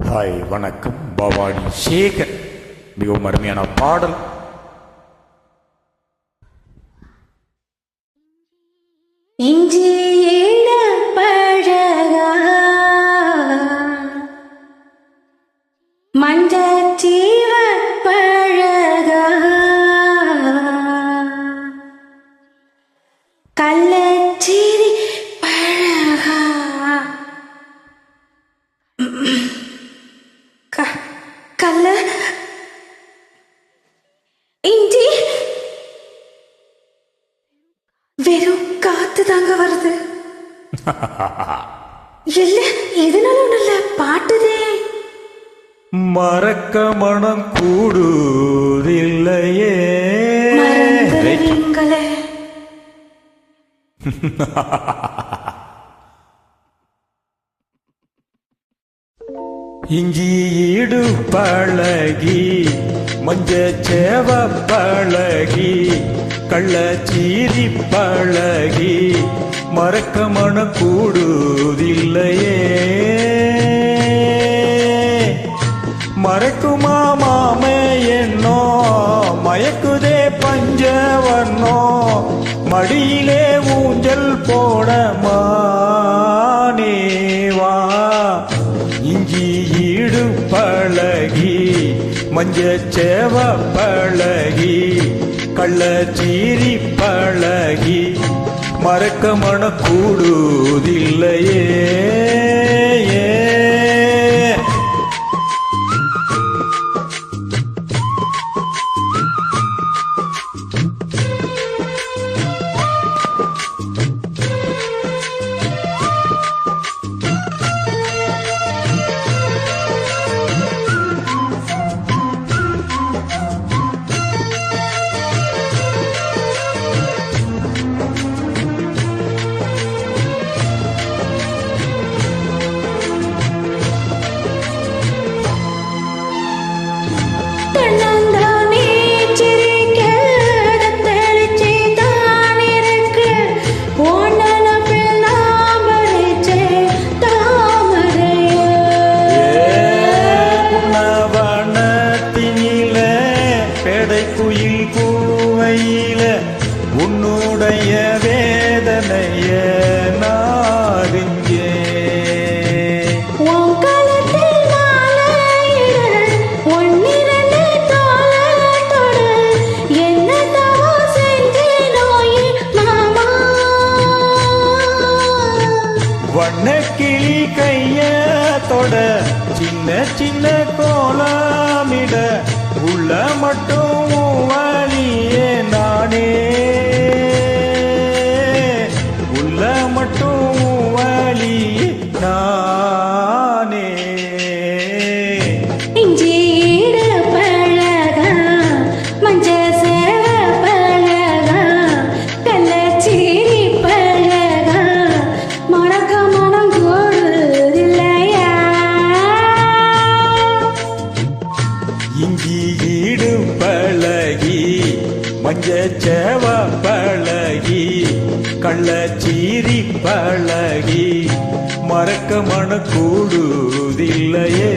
Hi வணக்கம். பவானி சேகர் மிகவும் அருமையான பாடல். இஞ்சி பழகா மஞ்சீவ பழகா கள்ளச்சீரி பழகா கள்ள இஞ்சி வெறும் காத்து தாங்க வருது. இல்ல எதனால ஒண்ணுல பாட்டுதே. மறக்க மனம் கூடுதில்லையே. மறந்துறீங்களே. இஞ்சி ஈடு பழகி மஞ்ச சேவ பழகி கள்ளச்சீரி பழகி மறக்க மன கூடுதில்லையே. மறக்குமா மாமே என்னோ மயக்குதே பஞ்சவர்ணோ மடியிலே ஊஞ்சல் போடமா நேவா. இஞ்சி ஈடு பழகி மஞ்ச சேவ பழகி கள்ளச்சீரி பழகி மறக்க மன கூடுதில்லையே. குயில் கூவையில உன்னுடைய வேதனைய நாரிங்கே. வண்ணக்கிளி கைய தொட சின்ன சின்ன கோலமிட உள்ள மட்டும் வழியே நானே உள்ள மட்டும் வழி நானே. இஞ்சி பழகா மஞ்ச சேவ பழகா கள்ளச்சீரி பழகா மறக்க மனம் கூடுதில்லையா. இஞ்சி ஈடு பழகி மஞ்ச சேவ பழகி கள்ளச்சீரி பழகி மறக்க மன கூடுதில்லையே.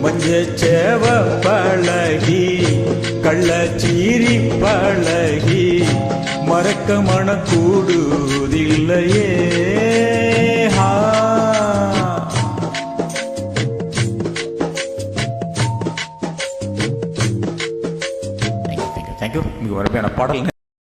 மஞ்ச சேவ பழகி கள்ளச்சீரி பழகி மறக்க மன கூடுதில்லையே. தேங்க்யூ. மிக அருமையான பாடல்.